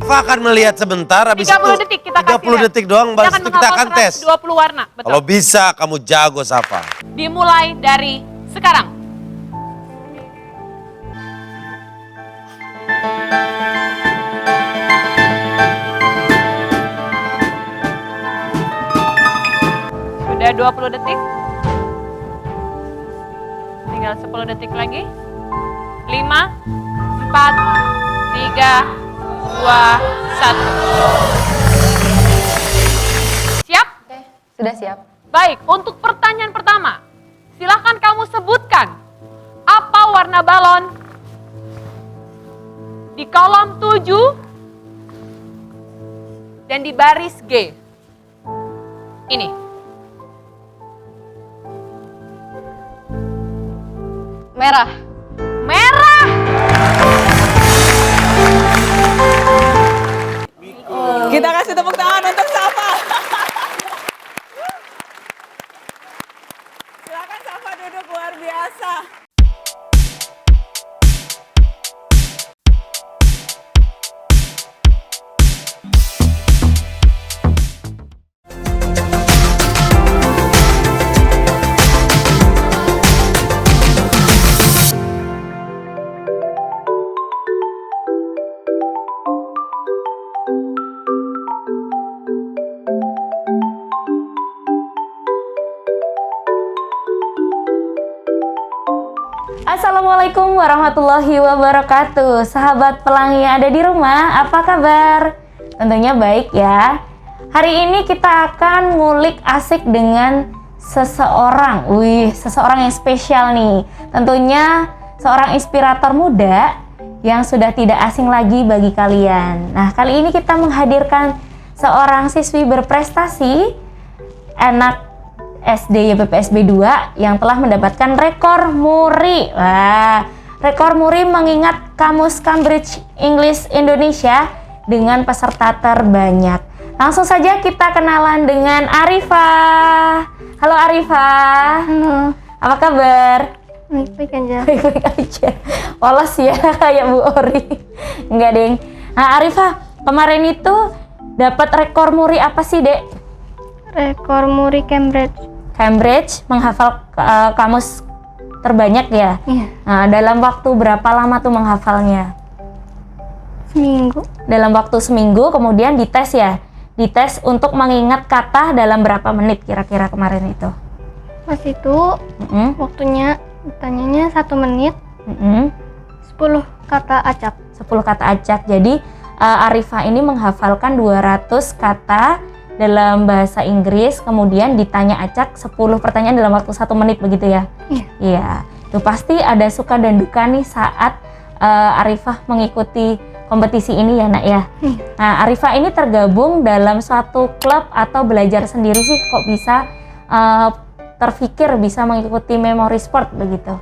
Safa akan melihat sebentar, habis 30 itu detik kita kasih 30 detik doang, habis itu kita akan tes. 20 warna, betul. Kalau bisa kamu jago Safa. Dimulai dari sekarang. Sudah 20 detik. Tinggal 10 detik lagi. 5, 4, 3, 2, 1. Siap? Oke, sudah siap. Baik, untuk pertanyaan pertama. Silahkan kamu sebutkan apa warna balon di kolom 7 dan di baris G. Ini. Merah. Merah. Kita kasih tepuk tangan untuk Safa. Silakan Safa duduk, luar biasa. Assalamualaikum warahmatullahi wabarakatuh. Sahabat pelangi yang ada di rumah, apa kabar? Tentunya baik ya. Hari ini kita akan ngulik asik dengan seseorang. Seseorang yang spesial nih. Tentunya seorang inspirator muda yang sudah tidak asing lagi bagi kalian. Nah, kali ini kita menghadirkan seorang siswi berprestasi, anak SD YPPSB 2 yang telah mendapatkan rekor muri. Wah, rekor muri mengingat Kamus Cambridge English Indonesia dengan peserta terbanyak. Langsung saja kita kenalan dengan Arifah. Halo Arifah. Halo, Apa kabar? baik-baik aja. Baik-baik aja. Polos ya kayak Bu Ori. Enggak, Deng. Nah, Arifah, kemarin itu dapat rekor muri apa sih, Dek? Rekor muri Cambridge. Cambridge, menghafal kamus terbanyak ya? Iya, Nah, dalam waktu berapa lama tuh menghafalnya? seminggu. Dalam waktu seminggu, kemudian dites ya? Dites untuk mengingat kata dalam berapa menit kira-kira kemarin itu? Pas itu waktunya ditanyanya 1 menit, 10 kata acak. 10 kata acak. Jadi Arifah ini menghafalkan 200 kata dalam bahasa Inggris, kemudian ditanya acak 10 pertanyaan dalam waktu 1 menit begitu ya? Iya. Iya. Itu pasti ada suka dan duka nih saat Arifah mengikuti kompetisi ini ya, Nak ya? Iya. Nah, Arifah ini tergabung dalam suatu klub atau belajar sendiri sih kok bisa terfikir bisa mengikuti Memory Sport begitu?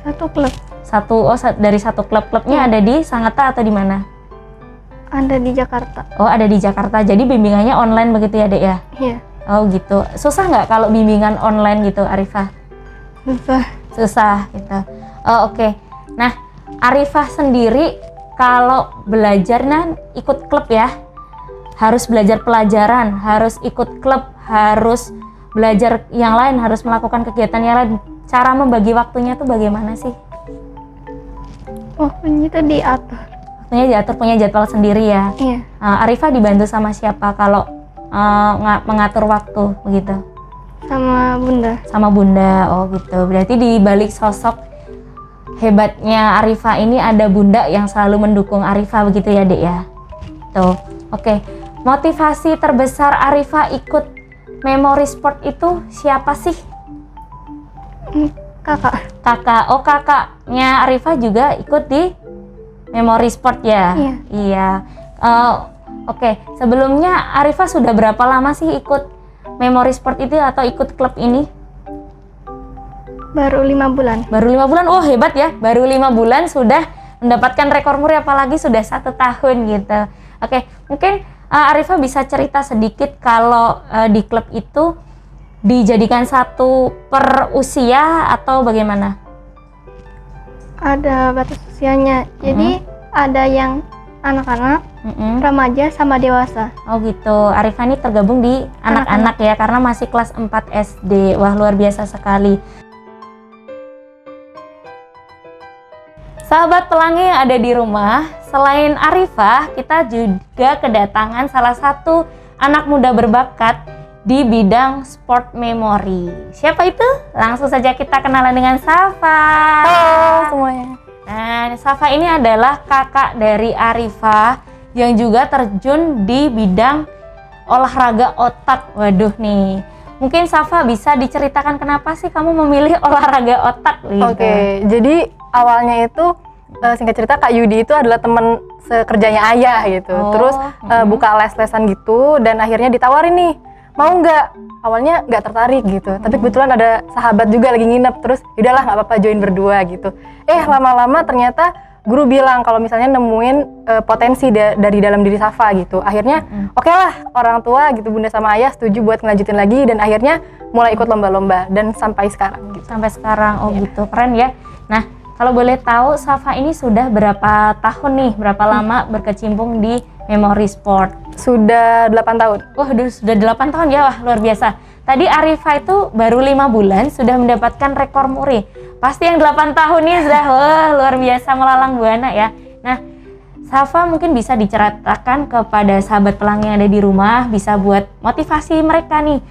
Satu klub. Dari satu klub-klubnya ada di Sangatta atau di mana? Ada di Jakarta. Oh, ada di Jakarta. Jadi bimbingannya online begitu ya, Dek ya? Iya. Oh, gitu. Susah nggak kalau bimbingan online gitu, Arifah? Susah. Susah gitu. Oh, oke. Nah, Arifah sendiri kalau belajar ikut klub ya? Harus belajar pelajaran, harus ikut klub, harus belajar yang lain, harus melakukan kegiatan yang lain. Cara membagi waktunya tuh bagaimana sih? Waktunya itu diatur. Waktunya diatur, punya jadwal sendiri ya? Iya. Arifah dibantu sama siapa kalau mengatur waktu begitu? Sama bunda. Sama bunda, oh gitu. Berarti di balik sosok hebatnya Arifah ini ada bunda yang selalu mendukung Arifah begitu ya, Dek ya? Tuh, oke. Motivasi terbesar Arifah ikut Memory Sport itu siapa sih? Kakak. Kakak. Oh, kakaknya Arifah juga ikut di Memory Sport ya? Iya. Iya. Oke. Sebelumnya Arifah sudah berapa lama sih ikut Memory Sport itu atau ikut klub ini? Baru 5 bulan. Baru 5 bulan, oh hebat ya. Baru 5 bulan sudah mendapatkan rekor muri, apalagi sudah 1 tahun gitu. Oke, mungkin Arifah bisa cerita sedikit kalau di klub itu dijadikan satu per usia atau bagaimana? Ada batas usianya. Jadi ada yang anak-anak, Mm-mm. remaja, sama dewasa. Oh gitu, Arifah ini tergabung di anak-anak ya karena masih kelas 4 SD. Wah luar biasa sekali. Sahabat pelangi yang ada di rumah, selain Arifah, kita juga kedatangan salah satu anak muda berbakat di bidang sport memory. Siapa itu? Langsung saja kita kenalan dengan Safa. Halo semuanya. Nah, Safa ini adalah kakak dari Arifah yang juga terjun di bidang olahraga otak. Waduh nih, mungkin Safa bisa diceritakan kenapa sih kamu memilih olahraga otak gitu? Oke, jadi awalnya itu singkat cerita Kak Yudi itu adalah teman sekerjanya ayah gitu. Oh, Terus buka les-lesan gitu dan akhirnya ditawarin nih, mau nggak? Awalnya nggak tertarik gitu, tapi kebetulan ada sahabat juga lagi nginep, terus yaudahlah nggak apa-apa join berdua gitu. Lama-lama ternyata guru bilang kalau misalnya nemuin potensi dari dalam diri Safa gitu. Akhirnya oke lah, orang tua gitu, bunda sama ayah setuju buat ngelanjutin lagi dan akhirnya mulai ikut lomba-lomba dan sampai sekarang gitu. Sampai sekarang, oh gitu, keren ya. Nah, kalau boleh tahu Safa ini sudah berapa tahun nih, berapa lama berkecimpung di memory sport? Sudah 8 tahun. Wah, sudah 8 tahun ya, wah luar biasa. Tadi Arifah itu baru 5 bulan sudah mendapatkan rekor muri. Pasti yang 8 tahun ini sudah wah, luar biasa melalang buana ya. Nah, Safa mungkin bisa diceritakan kepada sahabat pelangi yang ada di rumah, bisa buat motivasi mereka nih.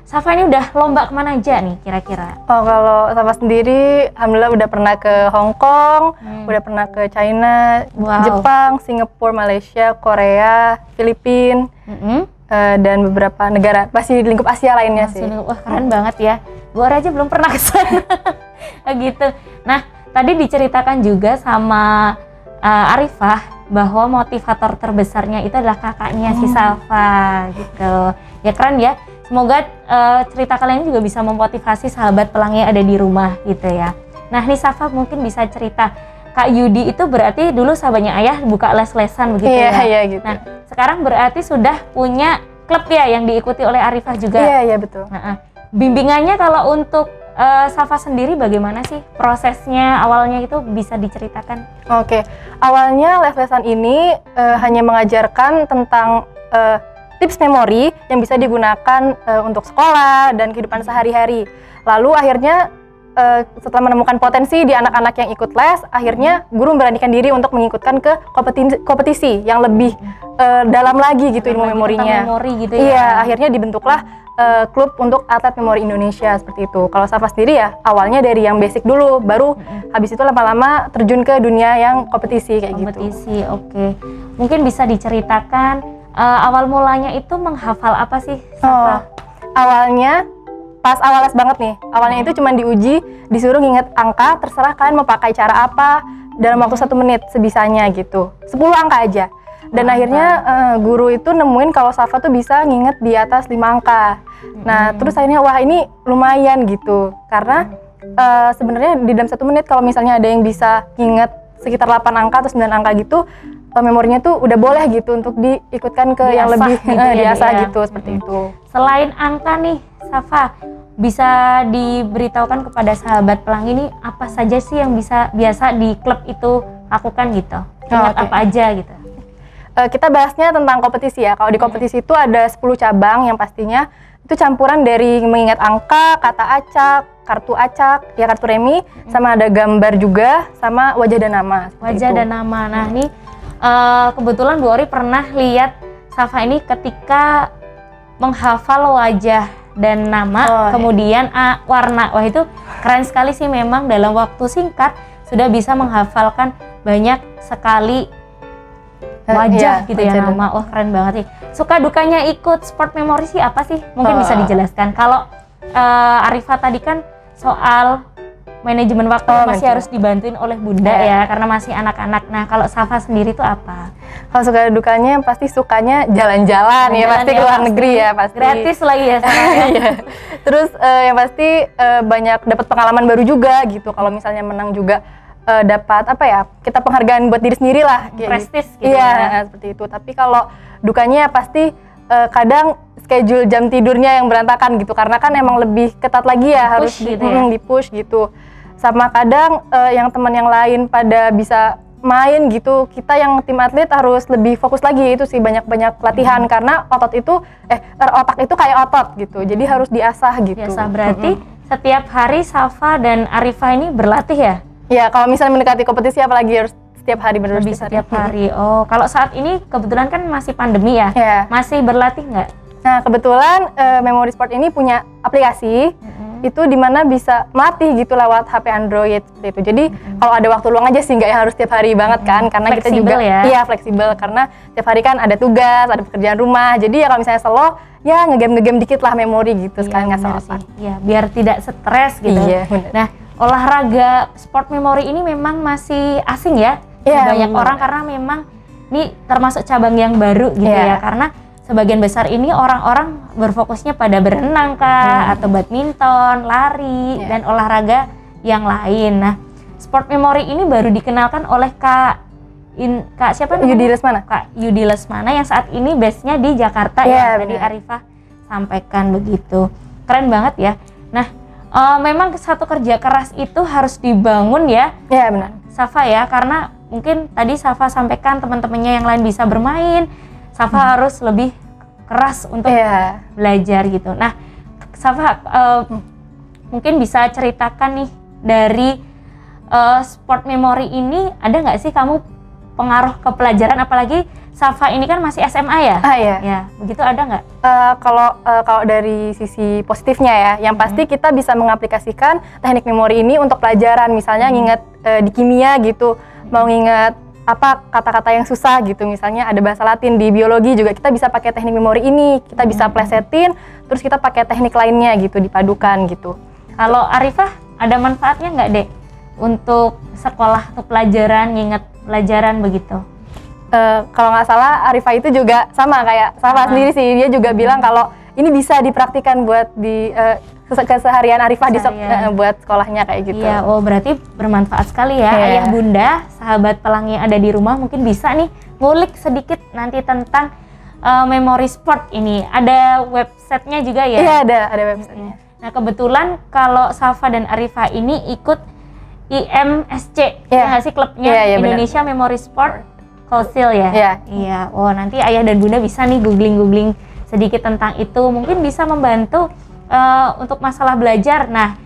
Safa ini udah lomba kemana aja nih kira-kira? Oh, kalau Safa sendiri, alhamdulillah udah pernah ke Hong Kong, udah pernah ke China, Wow. Jepang, Singapura, Malaysia, Korea, Filipina, dan beberapa negara masih di lingkup Asia lainnya sih. Wah keren banget ya. Gue aja belum pernah ke sana. Gitu. Nah, tadi diceritakan juga sama Arifah bahwa motivator terbesarnya itu adalah kakaknya si Safa gitu. Ya keren ya. Semoga cerita kalian juga bisa memotivasi sahabat pelangi yang ada di rumah gitu ya. Nah, nih Safa mungkin bisa cerita. Kak Yudi itu berarti dulu sahabatnya ayah buka les-lesan begitu ya? Iya gitu. Nah, sekarang berarti sudah punya klub ya yang diikuti oleh Arifah juga? Iya betul. Bimbingannya kalau untuk Safa sendiri bagaimana sih prosesnya awalnya itu bisa diceritakan? Oke, awalnya les-lesan ini hanya mengajarkan tentang tips memori yang bisa digunakan untuk sekolah dan kehidupan sehari-hari. Lalu akhirnya setelah menemukan potensi di anak-anak yang ikut les, akhirnya guru memberanikan diri untuk mengikutkan ke kompetisi yang lebih dalam lagi gitu ilmu memorinya. Memori gitu ya? Iya, akhirnya dibentuklah klub untuk atlet memori Indonesia seperti itu. Kalau Safa sendiri ya awalnya dari yang basic dulu, baru habis itu lama-lama terjun ke dunia yang kompetisi kayak gitu. Kompetisi, oke. Mungkin bisa diceritakan awal mulanya itu menghafal apa sih, Safa? Awalnya pas awal les banget nih, awalnya itu cuma diuji, disuruh nginget angka, terserah kalian mau pakai cara apa dalam waktu 1 menit sebisanya gitu, 10 angka aja. Dan akhirnya guru itu nemuin kalau Safa tuh bisa nginget di atas 5 angka. Nah terus akhirnya wah ini lumayan gitu, karena sebenarnya di dalam 1 menit kalau misalnya ada yang bisa nginget sekitar 8 angka atau 9 angka gitu, memorinya tuh udah boleh gitu untuk diikutkan ke yang lebih gitu ya, biasa dia. gitu, seperti itu. Selain angka nih, Safa, bisa diberitahukan kepada sahabat pelangi ini apa saja sih yang bisa biasa di klub itu lakukan gitu? Ingat apa aja gitu? Kita bahasnya tentang kompetisi ya. Kalau di kompetisi itu ada 10 cabang yang pastinya itu campuran dari mengingat angka, kata acak, kartu acak, ya kartu remi, sama ada gambar juga, sama wajah dan nama. Wajah dan nama. Nah ini kebetulan Bu Ori pernah lihat Safa ini ketika menghafal wajah dan nama, kemudian warna. Wah itu keren sekali sih memang, dalam waktu singkat sudah bisa menghafalkan banyak sekali wajah gitu ya, nama. Wah keren banget sih. Suka dukanya ikut sport memory sih apa sih? Mungkin bisa dijelaskan. Kalau Arifah tadi kan soal manajemen waktu masih harus dibantuin oleh bunda ya, karena masih anak-anak. Nah kalau Safa sendiri itu apa? Kalau suka dukanya pasti sukanya jalan-jalan ya, pasti ke luar negeri ya pasti. Gratis lagi ya sama ya. Terus yang pasti banyak dapat pengalaman baru juga gitu. Kalau misalnya menang juga dapat apa ya, kita penghargaan buat diri sendiri lah. Prestis gitu ya. Seperti itu. Tapi kalau dukanya pasti kadang schedule jam tidurnya yang berantakan gitu, karena kan emang lebih ketat lagi ya, harus gitu ya? di-push gitu. Sama kadang yang teman yang lain pada bisa main gitu, kita yang tim atlet harus lebih fokus lagi, itu sih banyak-banyak latihan karena otak itu kayak otot gitu, jadi harus diasah gitu. Biasa berarti setiap hari Safa dan Arifah ini berlatih ya? Ya, kalau misalnya mendekati kompetisi apalagi harus setiap hari benar Lebih setiap hari. Oh, kalau saat ini kebetulan kan masih pandemi ya? Ya. Masih berlatih nggak? Nah, kebetulan Memory Sport ini punya aplikasi itu dimana bisa melatih gitu lewat HP Android seperti itu. Jadi kalau ada waktu luang aja sih, nggak yang harus tiap hari banget kan, karena kita Fleksibel juga ya? iya fleksibel karena tiap hari kan ada tugas, ada pekerjaan rumah. Jadi ya kalau misalnya slow, ya ngegame dikit lah memori gitu sekalian nggak benar salah. sih. Iya, biar tidak stres gitu. Iya, benar. Nah, olahraga sport memory ini memang masih asing ya? Iya, Banyak benar. orang karena memang ini termasuk cabang yang baru gitu Iya. ya, karena sebagian besar ini orang-orang berfokusnya pada berenang kah, atau badminton, lari, Iya. dan olahraga yang lain. Nah, sport memory ini baru dikenalkan oleh Kak siapa namanya? Yudi Lesmana. Kak Yudi Lesmana yang saat ini base-nya di Jakarta Iya, ya, tadi benar. Arifah sampaikan begitu. Keren banget ya. Nah, memang satu kerja keras itu harus dibangun ya, Iya, benar. Safa ya, karena mungkin tadi Safa sampaikan teman-temannya yang lain bisa bermain, Safa harus lebih keras untuk Iya. belajar gitu. Nah, Safa mungkin bisa ceritakan nih dari sport memory ini, ada nggak sih kamu pengaruh ke pelajaran, apalagi Safa ini kan masih SMA ya? Ah, iya. Ya, begitu ada nggak? Kalau dari sisi positifnya ya, yang pasti kita bisa mengaplikasikan teknik memori ini untuk pelajaran, misalnya nginget di kimia gitu, mau nginget apa kata-kata yang susah gitu, misalnya ada bahasa Latin di biologi juga kita bisa pakai teknik memori ini, kita bisa plesetin, terus kita pakai teknik lainnya gitu, dipadukan gitu. Kalau Arifah ada manfaatnya nggak dek untuk sekolah, untuk pelajaran, nginget pelajaran begitu? Kalau nggak salah Arifah itu juga sama kayak Safa sendiri sih, dia juga bilang kalau ini bisa dipraktikan buat di keseharian Arifah Keseharian. buat sekolahnya kayak gitu. Iya, oh berarti bermanfaat sekali ya. Iya. Ayah bunda, sahabat pelangi yang ada di rumah mungkin bisa nih ngulik sedikit nanti tentang memory sport ini. Ada websitenya juga ya? Iya, ada websitenya. Nah kebetulan kalau Safa dan Arifah ini ikut IMSC, Iya. ya nggak sih klubnya? Iya, iya, benar. Indonesia Memory Sport Council ya? Iya. Iya, oh nanti ayah dan bunda bisa nih googling sedikit tentang itu. Mungkin bisa membantu untuk masalah belajar. Nah,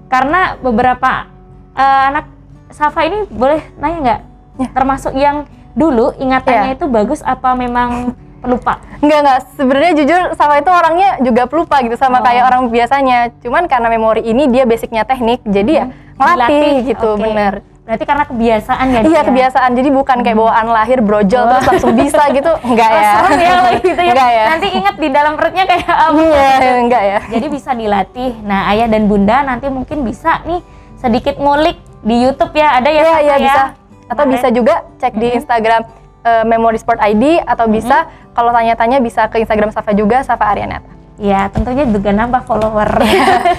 karena beberapa anak Safa ini boleh nanya nggak? Ya. Termasuk yang dulu ingatannya itu bagus apa memang pelupa? Enggak, sebenarnya jujur Safa itu orangnya juga pelupa gitu sama kayak orang biasanya. Cuman karena memori ini dia basicnya teknik, jadi ya ngelatih Dilatih, gitu, oke. bener. Berarti karena kebiasaan ya? Iya, dia? kebiasaan. Jadi bukan kayak bawaan lahir brojol terus langsung bisa gitu. Enggak Oh, ya. serem ya kalau gitu ya. Enggak ya. Nanti ingat di dalam perutnya kayak apa? Iya, enggak ya. Jadi bisa dilatih. Nah, ayah dan bunda nanti mungkin bisa nih sedikit ngulik di YouTube ya. Ada ya? Iya, Safa iya ya? bisa. Atau bisa juga cek di Instagram Memory Sport ID, atau bisa kalau tanya-tanya bisa ke Instagram Safa juga, Safa Arianata. Ya, tentunya juga nambah follower.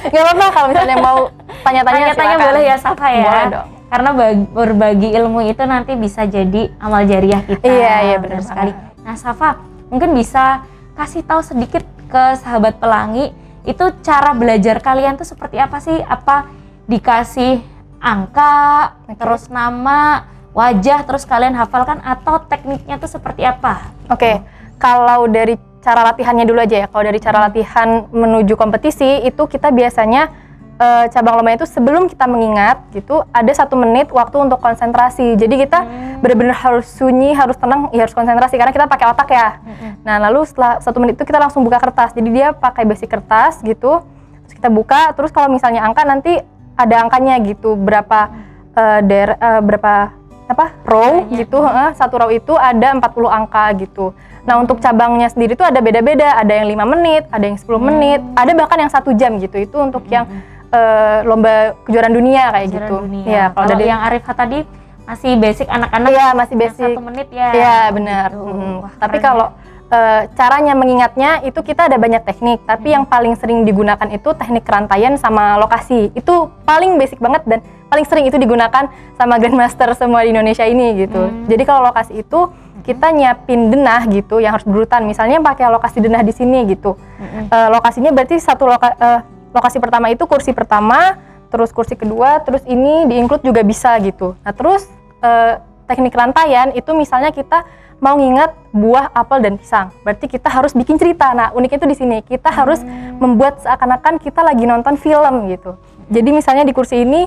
Enggak apa-apa kalau misalnya mau tanya-tanya Tanya-tanya silakan. boleh ya Safa ya. Boleh dong. Karena berbagi ilmu itu nanti bisa jadi amal jariah kita. Iya, benar sekali. banget. Nah, Safa, mungkin bisa kasih tahu sedikit ke sahabat pelangi, itu cara belajar kalian tuh seperti apa sih? Apa dikasih angka, terus nama, wajah, terus kalian hafalkan, atau tekniknya tuh seperti apa? Oke, kalau dari cara latihannya dulu aja ya. Kalau dari cara latihan menuju kompetisi itu kita biasanya cabang lomba itu sebelum kita mengingat gitu ada 1 menit waktu untuk konsentrasi. Jadi kita benar-benar harus sunyi, harus tenang, ya harus konsentrasi karena kita pakai otak ya. Nah lalu setelah 1 menit itu kita langsung buka kertas. Jadi dia pakai basic kertas gitu. Terus kita buka. Terus kalau misalnya angka nanti ada angkanya gitu berapa berapa row gitu. Satu row itu ada 40 angka gitu. Nah untuk cabangnya sendiri tuh ada beda-beda. Ada yang 5 menit, ada yang 10 menit, ada bahkan yang 1 jam gitu. Itu untuk yang lomba kejuaraan dunia kayak Kejuaraan gitu. dunia. Iya, Kalau dari yang Arifah tadi masih basic anak-anak. Iya, masih yang basic. 1 menit ya. Iya, benar. Gitu. Wah, Tapi keren kalau caranya mengingatnya itu kita ada banyak teknik, tapi yang paling sering digunakan itu teknik kerantaian sama lokasi. Itu paling basic banget dan paling sering itu digunakan sama grandmaster semua di Indonesia ini gitu. Jadi kalau lokasi itu kita nyiapin denah gitu yang harus berurutan. Misalnya pakai lokasi denah di sini gitu. Lokasinya berarti lokasi pertama itu kursi pertama, terus kursi kedua, terus ini di-include juga bisa gitu. Nah terus teknik rantaian itu misalnya kita mau nginget buah, apel, dan pisang. Berarti kita harus bikin cerita. Nah, uniknya itu di sini. Kita harus membuat seakan-akan kita lagi nonton film gitu. Jadi misalnya di kursi ini,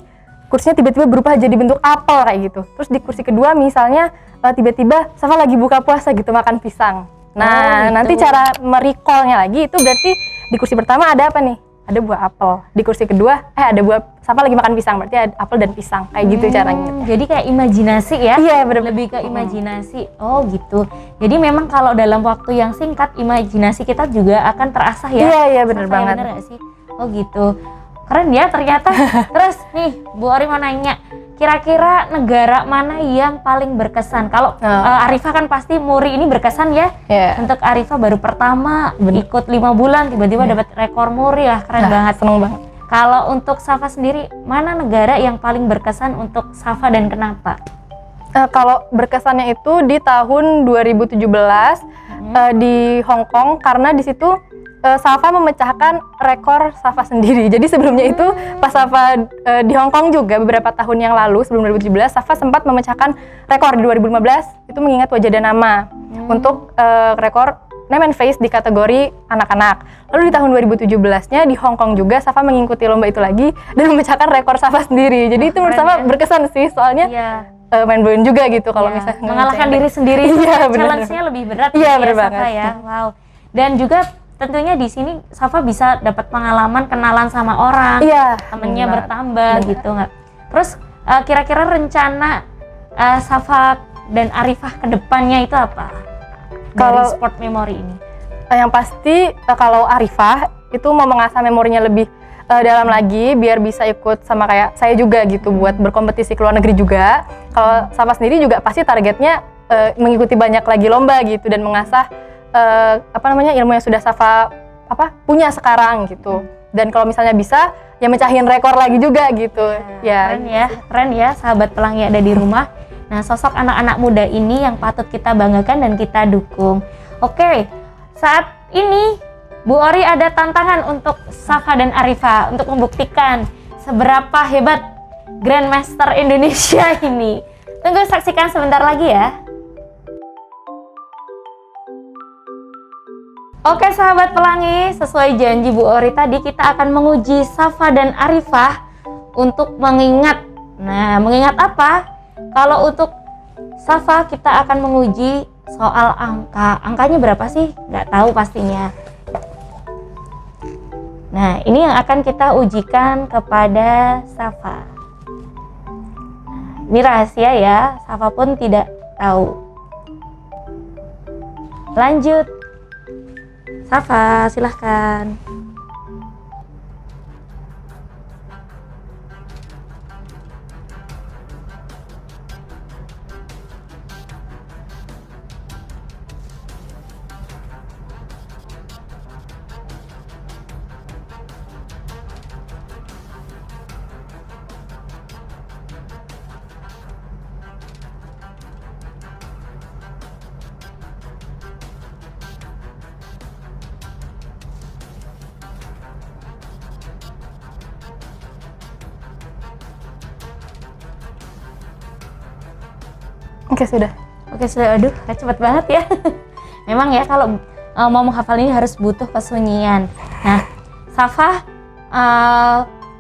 kursinya tiba-tiba berubah jadi bentuk apel kayak gitu. Terus di kursi kedua misalnya tiba-tiba Safa lagi buka puasa gitu, makan pisang. Nah, gitu. nanti cara merecallnya lagi itu berarti di kursi pertama ada apa nih? Ada buah apel. Di kursi kedua, ada buah, Safa lagi makan pisang, berarti ada apel dan pisang. Kayak gitu caranya. Jadi kayak imajinasi ya? Iya, bener. Lebih ke imajinasi. Oh gitu. Jadi memang kalau dalam waktu yang singkat, imajinasi kita juga akan terasah ya? Iya, bener Safa, banget. Bener gak sih? Oh gitu. Keren ya ternyata. Terus nih, Bu Ori mau nanya, kira-kira negara mana yang paling berkesan? Kalau Arifah kan pasti Muri ini berkesan ya. Iya. Untuk Arifah baru pertama ikut 5 bulan tiba-tiba dapat rekor Muri lah, keren banget. Seneng banget. Kalau untuk Safa sendiri, mana negara yang paling berkesan untuk Safa dan kenapa? Kalau berkesannya itu di tahun 2017 di Hong Kong, karena di situ Safa memecahkan rekor Safa sendiri. Jadi sebelumnya itu pas Safa di Hong Kong juga beberapa tahun yang lalu sebelum 2017, Safa sempat memecahkan rekor di 2015 itu mengingat wajah dan nama untuk rekor name and face di kategori anak-anak. Lalu di tahun 2017-nya di Hong Kong juga Safa mengikuti lomba itu lagi dan memecahkan rekor Safa sendiri. Jadi itu menurut Safa berkesan sih, soalnya main-main juga gitu kalau misalnya mengalahkan diri sendiri. Iya, challenge-nya lebih berat. Iya, gitu bener Safa banget. ya. Wow. Dan juga tentunya di sini Safa bisa dapat pengalaman kenalan sama orang, Iya, temennya bener. bertambah gitu nggak? Terus kira-kira rencana Safa dan Arifah ke depannya itu apa? Dari Kalau- sport memory ini. Yang pasti kalau Arifah itu mau mengasah memorinya lebih dalam lagi biar bisa ikut sama kayak saya juga gitu buat berkompetisi ke luar negeri juga. Kalau Safa sendiri juga pasti targetnya mengikuti banyak lagi lomba gitu dan mengasah ilmu yang sudah Safa punya sekarang gitu. Dan kalau misalnya bisa ya mecahin rekor lagi juga gitu. Keren ya sahabat pelangi ada di rumah. Nah, sosok anak-anak muda ini yang patut kita banggakan dan kita dukung. Oke, saat ini Bu Ori ada tantangan untuk Safa dan Arifah untuk membuktikan seberapa hebat Grandmaster Indonesia ini. Tunggu saksikan sebentar lagi ya. Oke sahabat pelangi, sesuai janji Bu Ori tadi kita akan menguji Safa dan Arifah untuk mengingat. Nah, mengingat apa? Kalau untuk Safa kita akan menguji soal angka. Angkanya berapa sih? Nggak tahu pastinya. Nah, ini yang akan kita ujikan kepada Safa. Nah, ini rahasia ya, Safa pun tidak tahu. Lanjut. Safa, silahkan. Oke, sudah. Oke, sudah. Aduh, cepet banget ya. Memang ya kalau mau menghafal ini harus butuh kesunyian. Nah, Safa,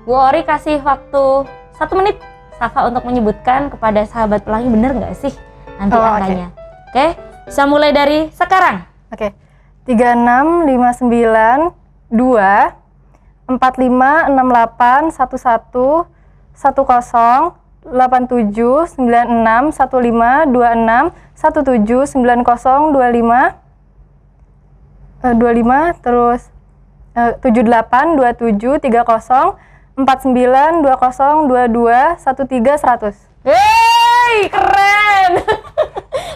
Bu Ori kasih waktu 1 menit Safa untuk menyebutkan kepada sahabat pelangi, bener nggak sih nanti angkanya? Oke, bisa mulai dari sekarang. Oke. 3659 2 4568 11 10 87 96 15 26 17 90 25 25 terus 78 27 30 49 20 22 13 100. Hey, keren.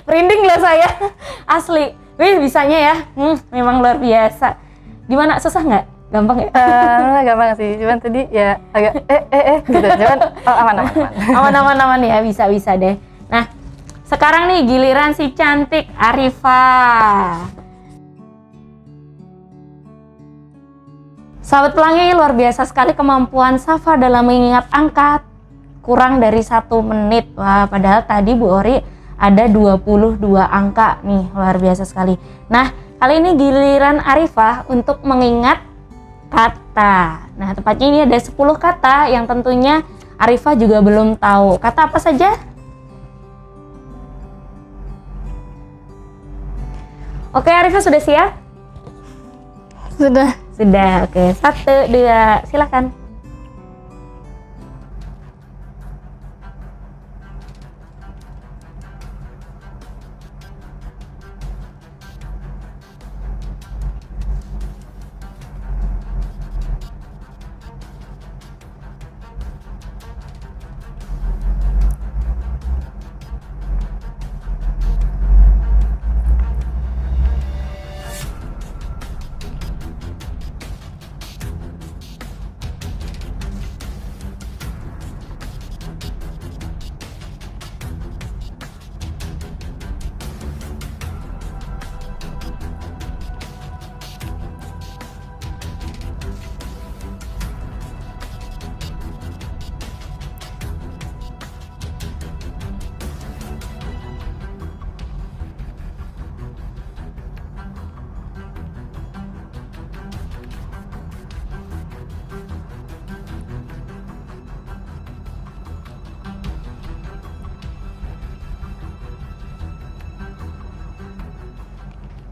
Merinding lah saya. Asli. Wih, bisanya ya. Memang luar biasa. Gimana, susah nggak? Gampang ya? Gampang sih, cuman tadi ya agak gitu, cuman Aman ya, bisa deh. Nah, sekarang nih giliran si cantik Arifah. Sahabat pelangi, luar biasa sekali kemampuan Safa dalam mengingat angka. kurang dari 1 menit. Wah, padahal tadi Bu Ori ada 22 angka nih, luar biasa sekali. Nah, kali ini giliran Arifah untuk mengingat kata. Nah, tepatnya ini ada 10 kata yang tentunya Arifah juga belum tahu. Kata apa saja? Oke, Arifah sudah siap? Sudah. Sudah, oke. 1, 2, silakan.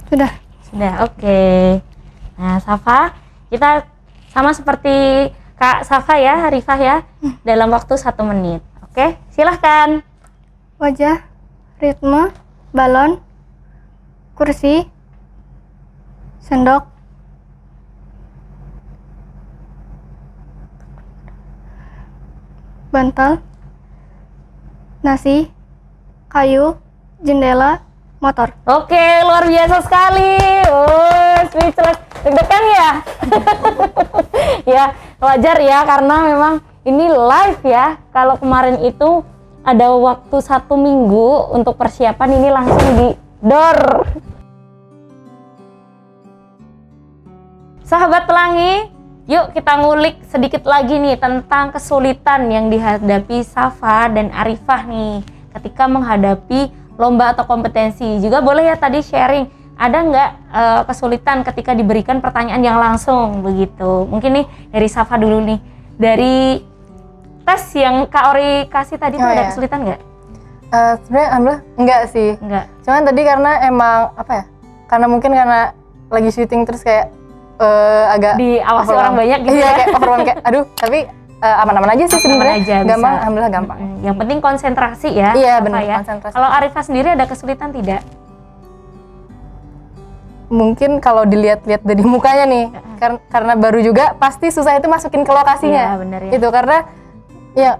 Sudah. Sudah, oke. Nah, Safa, kita sama seperti Kak Safa ya, Arifah ya, dalam waktu 1 menit. Oke, silahkan. Wajah, ritme, balon, kursi, sendok, bantal, nasi, kayu, jendela, motor. Oke, luar biasa sekali. Oh, speechless. Deg-degan ya? Ya, wajar ya, karena memang ini live ya. Kalau kemarin itu ada waktu 1 minggu untuk persiapan, ini langsung di door. Sahabat Pelangi, yuk kita ngulik sedikit lagi nih tentang kesulitan yang dihadapi Safa dan Arifah nih ketika menghadapi lomba atau kompetensi. Juga boleh ya tadi sharing, ada nggak kesulitan ketika diberikan pertanyaan yang langsung begitu. Mungkin nih dari Safa dulu nih, dari tes yang Kak Ori kasih tadi tuh ada kesulitan nggak? Sebenarnya alhamdulillah enggak sih. Enggak. Cuman tadi karena emang apa ya? Karena mungkin karena lagi syuting terus kayak agak Diawasi overwhelm. orang banyak gitu Iya, ya? kayak overwhelm kayak aduh, tapi aman-aman aja sih sebenarnya. Aman aja, Gampang, bisa. alhamdulillah gampang. Yang penting konsentrasi ya. Iya, Safa benar, ya. konsentrasi. Kalau Arifah sendiri ada kesulitan tidak? Mungkin kalau dilihat-lihat dari mukanya nih, karena baru juga pasti susah itu masukin ke lokasinya. Iya, benar ya. Itu karena ya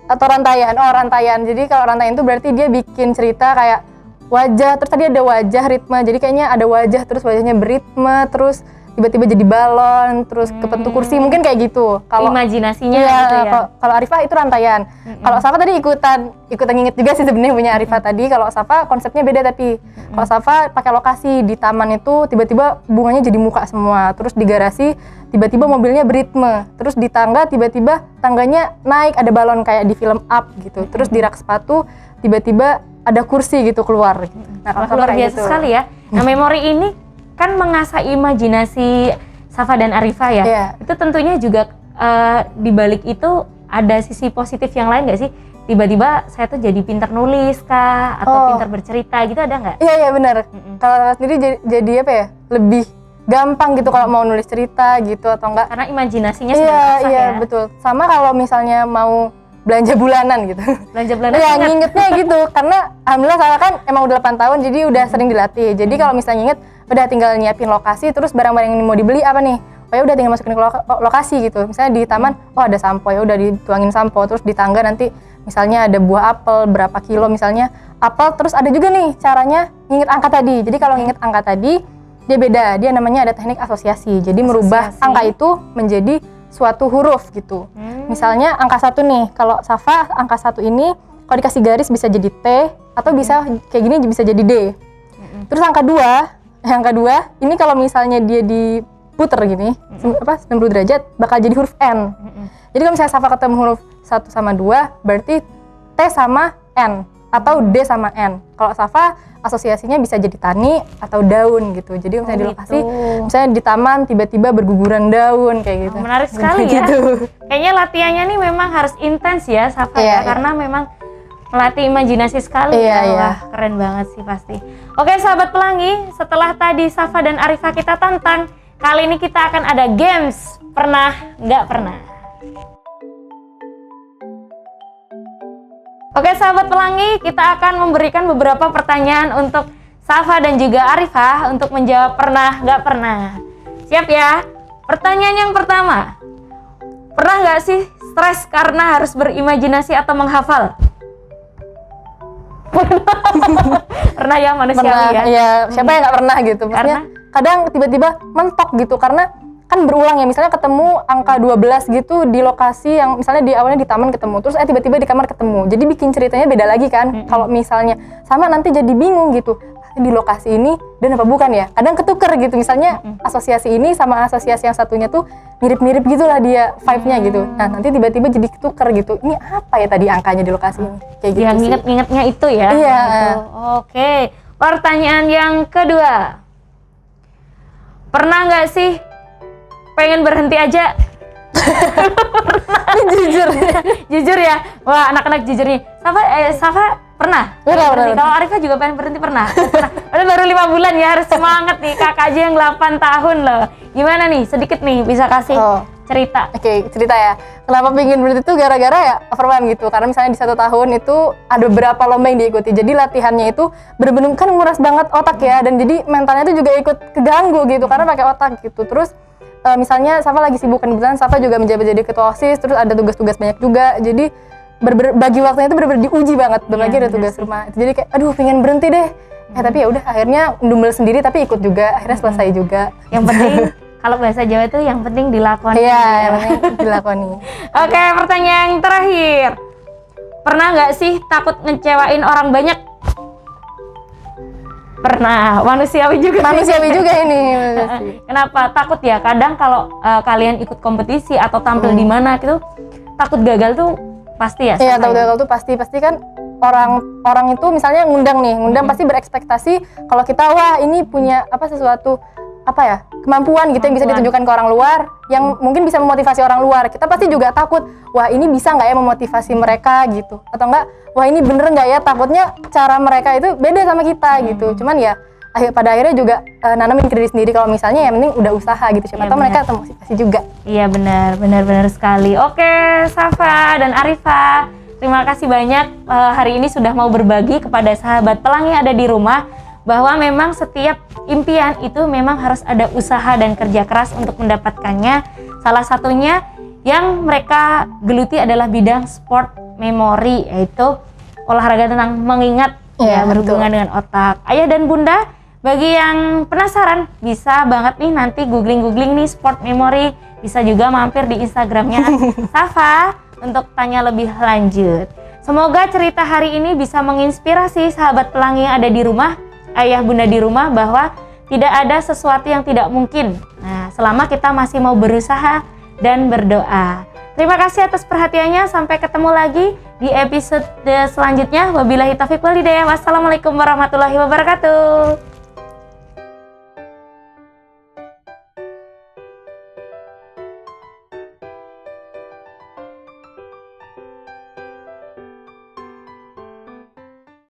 atau rantaian. Jadi kalau rantaian itu berarti dia bikin cerita kayak wajah, terus tadi ada wajah ritme. Jadi kayaknya ada wajah terus wajahnya beritme, terus tiba-tiba jadi balon, terus kebentuk kursi, mungkin kayak gitu. Kalau Imajinasinya iya, gitu ya. Kalau Arifah itu rantaian. Kalau Safa tadi ikutan nginget juga sih sebenarnya punya Arifah tadi. Kalau Safa konsepnya beda tapi kalau Safa pakai lokasi di taman itu tiba-tiba bunganya jadi muka semua. Terus di garasi tiba-tiba mobilnya beritme. Terus di tangga tiba-tiba tangganya naik ada balon kayak di film Up gitu. Terus di rak sepatu tiba-tiba ada kursi gitu keluar. Nah, kalau Safa Luar kayak biasa sekali ya. Nah, memori ini kan mengasah imajinasi Safa dan Arifah ya. Iya. Itu tentunya juga di balik itu ada sisi positif yang lain nggak sih? Tiba-tiba saya tuh jadi pintar nulis kah? Atau pintar bercerita gitu, ada nggak? Iya benar. Kalau Safa sendiri jadi apa ya? Lebih gampang gitu kalau mau nulis cerita gitu atau enggak. Karena imajinasinya sudah terasah Iya, ya. betul. Sama kalau misalnya mau belanja bulanan gitu. Belanja bulanan Ya ingat. ngingetnya gitu, karena alhamdulillah Safa kan emang udah 8 tahun jadi udah sering dilatih. Jadi kalau misalnya inget, udah tinggal nyiapin lokasi, terus barang-barang yang mau dibeli apa nih? Oh ya udah tinggal masukin ke lokasi gitu. Misalnya di taman, oh ada sampo, ya udah dituangin sampo. Terus di tangga nanti misalnya ada buah apel berapa kilo misalnya apel. Terus ada juga nih caranya nginget angka tadi. Jadi kalau nginget angka tadi dia beda, dia namanya ada teknik asosiasi. Jadi merubah angka itu menjadi suatu huruf gitu. Misalnya angka 1 nih, kalau Safa angka 1 ini kalau dikasih garis bisa jadi T atau bisa kayak gini bisa jadi D. Terus angka 2 ini kalau misalnya dia diputer gini, 90 derajat bakal jadi huruf N. Jadi kalau misalnya Safa ketemu huruf 1 sama 2 berarti T sama N atau D sama N. Kalau Safa asosiasinya bisa jadi tani atau daun gitu. Jadi misalnya di lokasi, misalnya di taman tiba-tiba berguguran daun kayak gitu. Menarik sekali ya. Kayaknya latihannya nih memang harus intens ya Safa ya, karena memang melatih imajinasi sekali ya. Wah, keren banget sih pasti. Oke sahabat pelangi, setelah tadi Safa dan Arifah kita tantang, kali ini kita akan ada games pernah nggak pernah. Oke sahabat pelangi, kita akan memberikan beberapa pertanyaan untuk Safa dan juga Arifah untuk menjawab pernah nggak pernah. Siap ya? Pertanyaan yang pertama, pernah nggak sih stres karena harus berimajinasi atau menghafal? Pernah ya manusiawi Pernah, ya. Siapa yang nggak pernah gitu? Maksudnya kadang tiba-tiba mentok gitu karena kan berulang ya, misalnya ketemu angka 12 gitu di lokasi yang misalnya di awalnya di taman ketemu, terus tiba-tiba di kamar ketemu, jadi bikin ceritanya beda lagi kan. Kalau misalnya sama nanti jadi bingung gitu, di lokasi ini dan apa bukan ya, kadang ketuker gitu, misalnya asosiasi ini sama asosiasi yang satunya tuh mirip-mirip gitulah dia vibe-nya gitu. Nah nanti tiba-tiba jadi ketuker gitu, ini apa ya tadi angkanya di lokasi ini, kayak gitu yang sih. inget-ingetnya itu ya. Iya. Gitu. Oke, pertanyaan yang kedua, pernah nggak sih pengen berhenti aja? Jujur. Jujur ya, wah anak-anak jujur nih. Safa pernah? Pernah. Kalau Arifah juga pengen berhenti pernah? Pernah. Padahal baru 5 bulan ya, harus semangat nih, kakak aja yang 8 tahun loh. Gimana nih, sedikit nih bisa kasih cerita? Oke, cerita ya. Kenapa pengen berhenti itu gara-gara ya overwhelm gitu. Karena misalnya di 1 tahun itu ada beberapa lomba yang diikuti. Jadi latihannya itu bener-bener kan nguras banget otak ya. Dan jadi mentalnya itu juga ikut keganggu gitu karena pakai otak gitu. Terus misalnya Safa lagi sibuk kan, kebetulan Safa juga menjabat jadi ketua OSIS, terus ada tugas-tugas banyak juga. Jadi bagi waktunya itu bener-bener diuji banget. Belum lagi ada tugas rumah. Jadi kayak aduh pengen berhenti deh. Tapi ya udah akhirnya dumel sendiri tapi ikut juga. Akhirnya selesai juga. Yang penting kalau bahasa Jawa itu yang penting dilakoni. Iya, yang penting dilakoni. Oke, pertanyaan yang terakhir. Pernah nggak sih takut ngecewain orang banyak? Pernah, manusiawi juga. Manusiawi juga ini. Kenapa? Takut ya. Kadang kalau kalian ikut kompetisi atau tampil di mana gitu, takut gagal tuh pasti ya. Iya, takut gagal tuh pasti kan orang itu misalnya ngundang pasti berekspektasi kalau kita wah ini punya sesuatu kemampuan gitu yang bisa ditunjukkan ke orang luar yang mungkin bisa memotivasi orang luar. Kita pasti juga takut, wah ini bisa nggak ya memotivasi mereka gitu, atau enggak, wah ini bener nggak ya, takutnya cara mereka itu beda sama kita gitu. Cuman ya pada akhirnya juga nanamin ke diri sendiri kalau misalnya yang penting udah usaha gitu, siapa tahu mereka termotivasi juga. Iya benar sekali. Oke, Safa dan Arifah, terima kasih banyak hari ini sudah mau berbagi kepada sahabat pelangi ada di rumah bahwa memang setiap impian itu memang harus ada usaha dan kerja keras untuk mendapatkannya. Salah satunya yang mereka geluti adalah bidang sport memory, yaitu olahraga tentang mengingat berhubungan dengan otak. Ayah dan bunda, bagi yang penasaran bisa banget nih nanti googling nih sport memory, bisa juga mampir di Instagramnya Safa untuk tanya lebih lanjut. Semoga cerita hari ini bisa menginspirasi sahabat pelangi yang ada di rumah, ayah bunda di rumah, bahwa tidak ada sesuatu yang tidak mungkin. Nah, selama kita masih mau berusaha dan berdoa. Terima kasih atas perhatiannya. Sampai ketemu lagi di episode selanjutnya. Wabillahi taufiq wal hidayah. Wassalamualaikum warahmatullahi wabarakatuh.